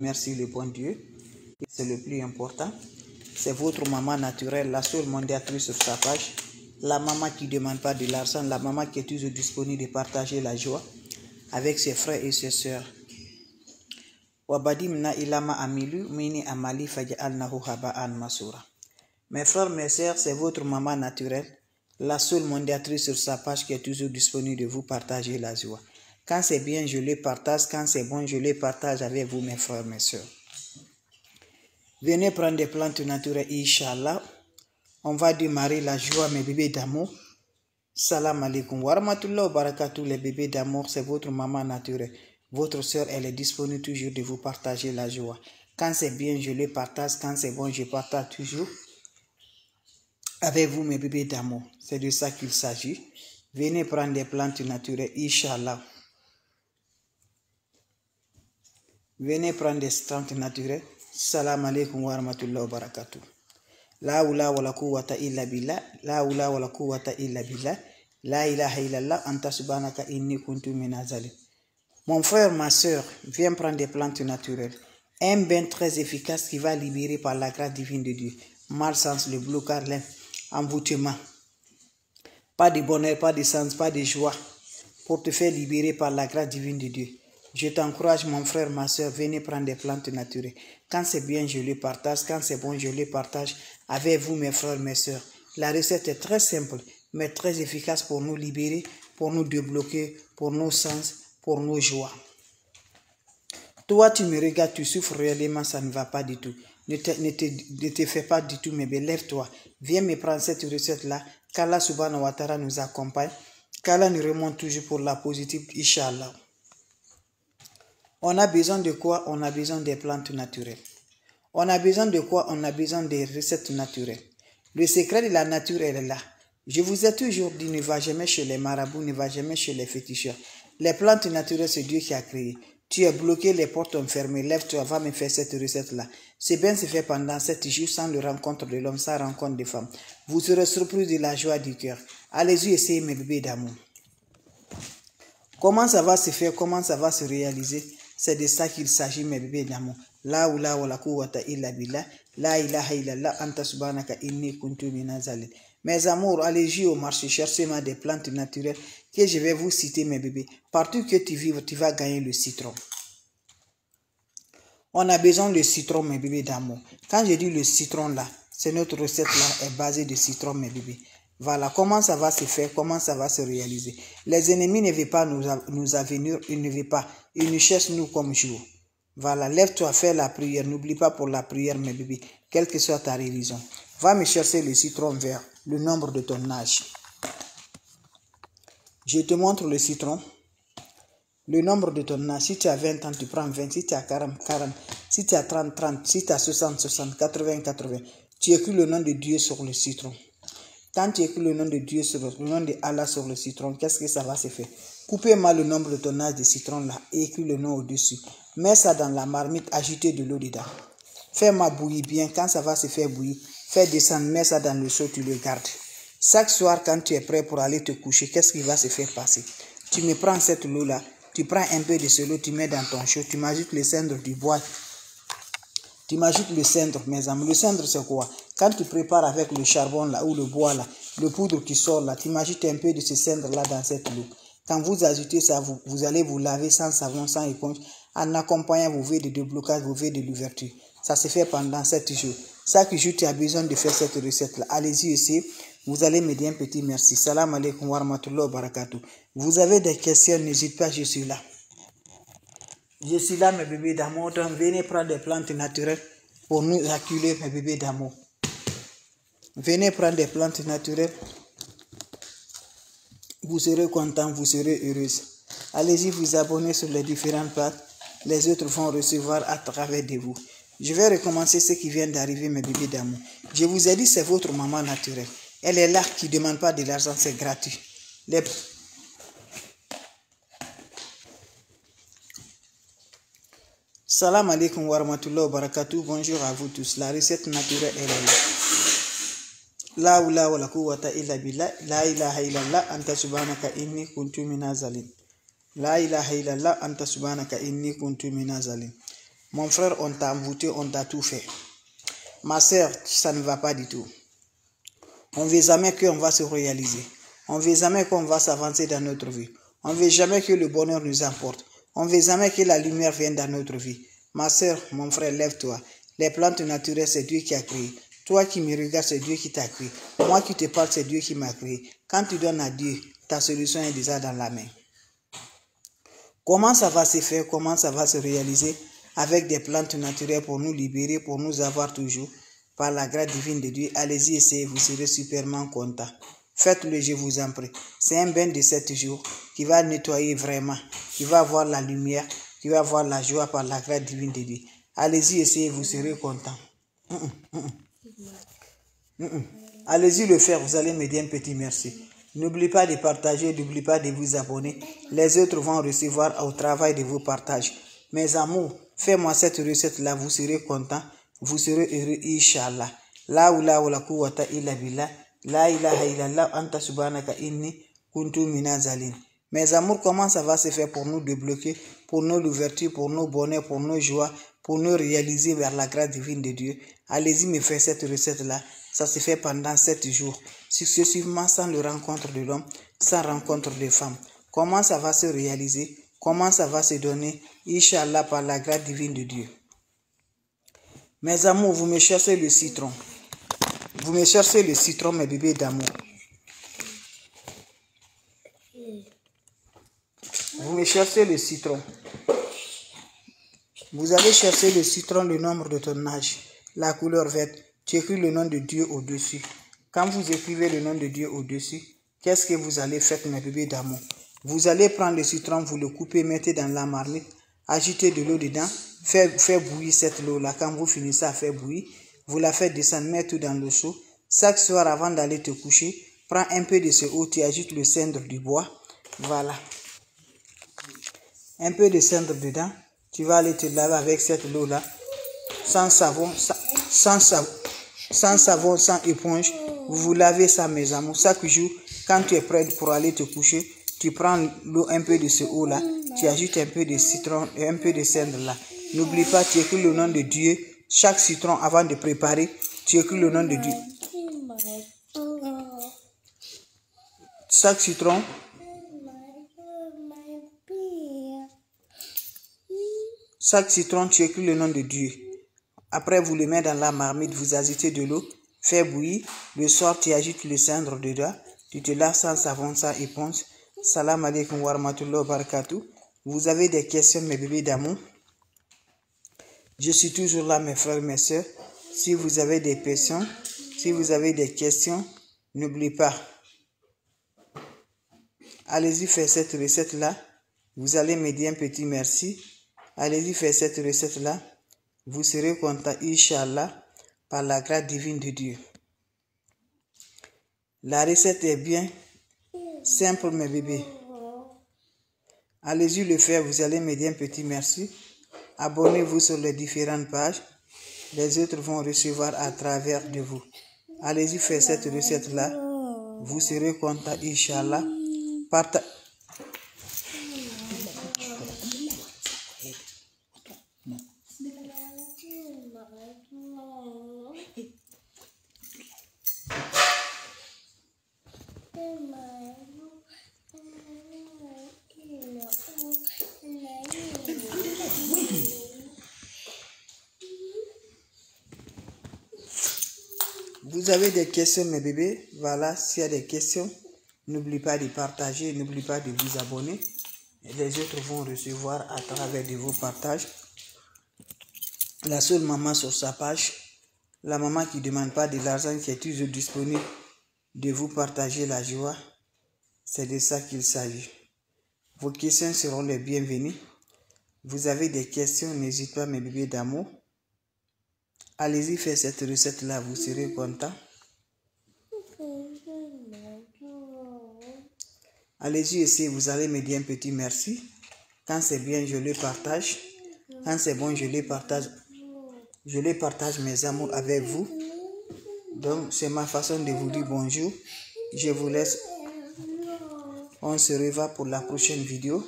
Merci le bon Dieu. C'est le plus important. C'est votre maman naturelle, la seule mondiatrice sur sa page. La maman qui ne demande pas de l'argent, la maman qui est toujours disponible de partager la joie avec ses frères et ses sœurs. Wabadimna ilama amilu mini amali faja'alnahu haba'an masura. Mes frères, mes sœurs, c'est votre maman naturelle, la seule mondiatrice sur sa page qui est toujours disponible de vous partager la joie. Quand c'est bien, je le partage. Quand c'est bon, je le partage avec vous, mes frères, mes sœurs. Venez prendre des plantes naturelles, Inch'Allah. On va démarrer la joie, mes bébés d'amour. Salam alaikum wa rahmatullah wa barakatuh, les bébés d'amour, c'est votre maman naturelle. Votre sœur, elle est disponible toujours de vous partager la joie. Quand c'est bien, je le partage. Quand c'est bon, je partage toujours avec vous, mes bébés d'amour. C'est de ça qu'il s'agit. Venez prendre des plantes naturelles, Inch'Allah. Venez prendre des plantes naturelles. Salam alaikum wa rahmatullah wa barakatuh. La oula wa la quwwata illa billah. La oula wa la quwwata illa billah. La ilaha illallah. Anta subhanaka inni kuntu minaz zalim. Mon frère, ma soeur, viens prendre des plantes naturelles. Un bain très efficace qui va libérer par la grâce divine de Dieu. Malsens, le blocage, l'envoûtement. Pas de bonheur, pas de sens, pas de joie. Pour te faire libérer par la grâce divine de Dieu. Je t'encourage, mon frère, ma soeur, venez prendre des plantes naturelles. Quand c'est bien, je les partage. Quand c'est bon, je les partage avec vous, mes frères, mes soeurs. La recette est très simple, mais très efficace pour nous libérer, pour nous débloquer, pour nos sens, pour nos joies. Toi, tu me regardes, tu souffres réellement, ça ne va pas du tout. Ne te fais pas du tout, mais lève-toi. Viens me prendre cette recette-là. Qu'Allah subhanahu wa ta'ala nous accompagne. Qu'Allah nous remonte toujours pour la positive, Inch'Allah. On a besoin de quoi? On a besoin des plantes naturelles. On a besoin de quoi? On a besoin des recettes naturelles. Le secret de la nature, elle est là. Je vous ai toujours dit, ne va jamais chez les marabouts, ne va jamais chez les féticheurs. Les plantes naturelles, c'est Dieu qui a créé. Tu es bloqué, les portes sont fermées. Lève-toi, va me faire cette recette-là. C'est bien se fait pendant 7 jours sans le rencontre de l'homme, sans rencontre de femme. Vous serez surpris de la joie du cœur. Allez-y, essayez, mes bébés d'amour. Comment ça va se faire? Comment ça va se réaliser? C'est de ça qu'il s'agit, mes bébés d'amour. La oula wa la quwwata illa billah. La ilaha illallah. Anta subhanaka inni kuntu minaz zalim. Mes amours, allez-y au marché, cherchez-moi des plantes naturelles que je vais vous citer, mes bébés. Partout que tu vives, tu vas gagner le citron. On a besoin de citron, mes bébés d'amour. Quand je dis le citron là, c'est notre recette là, est basée de citron, mes bébés. Voilà, comment ça va se faire, comment ça va se réaliser. Les ennemis ne veulent pas nous avenir, ils ne veulent pas. Ils nous cherchent nous comme jour. Voilà, lève-toi, fais la prière. N'oublie pas pour la prière, mes bébés, quelle que soit ta religion. Va me chercher le citron vert, le nombre de ton âge. Je te montre le citron. Le nombre de ton âge. Si tu as 20 ans, tu prends 20. Si tu as 40, 40. Si tu as 30, 30. Si tu as 60, 60. 80, 80. Tu écris le nom de Dieu sur le citron. Quand tu écris le nom de Dieu sur le nom de Allah sur le citron, qu'est-ce que ça va se faire? Coupez-moi le nombre de ton âge de citron là et écris le nom au-dessus. Mets ça dans la marmite, ajoutez de l'eau dedans. Fais-moi bouillir bien. Quand ça va se faire bouillir, fais descendre, mets ça dans le seau, tu le gardes. Chaque soir, quand tu es prêt pour aller te coucher, qu'est-ce qui va se faire passer? Tu me prends cette eau là, tu prends un peu de ce lot, tu mets dans ton chaud, tu m'ajoutes le cendre du bois. Tu m'ajoutes le cendre, mes amis. Le cendre, c'est quoi? Quand tu prépares avec le charbon là, ou le bois là, le poudre qui sort là, tu m'ajoutes un peu de ce cendre là dans cette eau. Quand vous ajoutez ça, vous allez vous laver sans savon, sans éponge, en accompagnant vos vœux de déblocage, vos vœux de l'ouverture. Ça se fait pendant 7 jours. Chaque jour, tu as besoin de faire cette recette là. Allez-y, essayez. Vous allez me dire un petit merci. Salam alaikum wa rahmatullah wa barakatuh. Vous avez des questions, n'hésitez pas, je suis là. Je suis là, mes bébés d'amour. Donc, venez prendre des plantes naturelles pour nous accueillir, mes bébés d'amour. Venez prendre des plantes naturelles. Vous serez contents, vous serez heureux. Allez-y, vous abonner sur les différentes pages. Les autres vont recevoir à travers de vous. Je vais recommencer ce qui vient d'arriver, mes bébés d'amour. Je vous ai dit, c'est votre maman naturelle. Elle est là, qui ne demande pas de l'argent, c'est gratuit. Salam alaikum wa rahmatullah wa barakatuh. Bonjour à vous tous. La recette naturelle est là. La oula wa la quwwata illa billah. La ilaha illallah. Anta subhanaka inni kuntu minaz zalim. La ilaha illallah. Anta subhanaka inni kuntu minaz zalim. Mon frère, on t'a envoûté, on t'a tout fait. Ma soeur, ça ne va pas du tout. On ne veut jamais qu'on va se réaliser. On ne veut jamais qu'on va s'avancer dans notre vie. On ne veut jamais que le bonheur nous emporte. On ne veut jamais que la lumière vienne dans notre vie. Ma soeur, mon frère, lève-toi. Les plantes naturelles, c'est Dieu qui a créé. Toi qui me regardes, c'est Dieu qui t'a créé. Moi qui te parle, c'est Dieu qui m'a créé. Quand tu donnes à Dieu, ta solution est déjà dans la main. Comment ça va se faire? Comment ça va se réaliser? Avec des plantes naturelles pour nous libérer, pour nous avoir toujours. Par la grâce divine de Dieu, allez-y, essayez, vous serez superment content. Faites-le, je vous en prie. C'est un bain de 7 jours qui va nettoyer vraiment, qui va avoir la lumière, qui va avoir la joie par la grâce divine de Dieu. Allez-y, essayez, vous serez content. Allez-y le faire, vous allez me dire un petit merci. N'oubliez pas de partager, n'oubliez pas de vous abonner. Les autres vont recevoir au travail de vos partages. Mes amours, faites-moi cette recette-là, vous serez content, vous serez heureux, Inch'Allah. La oula oula quwwata illa billah, la ilaha illallah, anta subhanaka inni kuntu minazalin. Mes amours, comment ça va se faire pour nous débloquer, pour nos ouvertures, pour nos bonheurs, pour nos joies, pour nous réaliser vers la grâce divine de Dieu? Allez-y me faire cette recette-là. Ça se fait pendant 7 jours, successivement sans le rencontre de l'homme, sans rencontre de femme. Comment ça va se réaliser? Comment ça va se donner? Inch'Allah, par la grâce divine de Dieu. Mes amours, vous me cherchez le citron. Vous me cherchez le citron, mes bébés d'amour. Vous me cherchez le citron. Vous allez chercher le citron, le nombre de ton âge, la couleur verte. Tu écris le nom de Dieu au-dessus. Quand vous écrivez le nom de Dieu au-dessus, qu'est-ce que vous allez faire, mes bébés d'amour? Vous allez prendre le citron, vous le coupez, mettez dans la marmite, ajoutez de l'eau dedans, faites bouillir cette eau-là. Quand vous finissez à faire bouillir, vous la faites descendre, mettez tout dans le seau. Chaque soir, avant d'aller te coucher, prends un peu de ce eau, tu ajoutes le cendre du bois. Voilà. Un peu de cendre dedans. Tu vas aller te laver avec cette eau-là, sans savon, sans éponge. Vous vous lavez ça, mes amours. Chaque jour, quand tu es prêt pour aller te coucher, tu prends l'eau, un peu de ce eau-là, tu ajoutes un peu de citron et un peu de cendre là. N'oublie pas, tu écris le nom de Dieu. Chaque citron, avant de préparer, tu écris le nom de Dieu. Chaque citron. Chaque citron, tu écris le nom de Dieu. Après, vous le mettez dans la marmite, vous ajoutez de l'eau, faites bouillir. Le soir, tu ajoutes le cendre dedans. Tu te laves sans savon, sans éponge. Salam alaikum wa rahmatullahi wa barakatuh. Vous avez des questions, mes bébés d'amour? Je suis toujours là, mes frères et mes soeurs. Si vous avez des questions, n'oubliez pas. Allez-y faire cette recette-là. Vous allez me dire un petit merci. Allez-y faire cette recette-là. Vous serez content, Inch'Allah, par la grâce divine de Dieu. La recette est bien simple, mes bébés. Allez-y le faire, vous allez me dire un petit merci. Abonnez-vous sur les différentes pages. Les autres vont recevoir à travers de vous. Allez-y faire cette recette-là. Vous serez content, Inch'Allah. Vous avez des questions, mes bébés? Voilà, s'il y a des questions, n'oubliez pas de partager, n'oubliez pas de vous abonner. Et les autres vont recevoir à travers de vos partages. La seule maman sur sa page, la maman qui ne demande pas de l'argent, qui est toujours disponible de vous partager la joie, c'est de ça qu'il s'agit. Vos questions seront les bienvenues. Vous avez des questions, n'hésitez pas, mes bébés d'amour. Allez-y faire cette recette-là, vous serez content. Allez-y essayer, vous allez me dire un petit merci. Quand c'est bien, je le partage. Quand c'est bon, je les partage. Je les partage, mes amours, avec vous. Donc, c'est ma façon de vous dire bonjour. Je vous laisse. On se revoit pour la prochaine vidéo.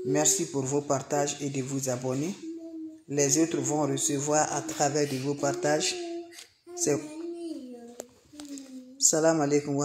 Merci pour vos partages et de vous abonner. les autres vont recevoir à travers de vos partages. C'est Salam alaikum.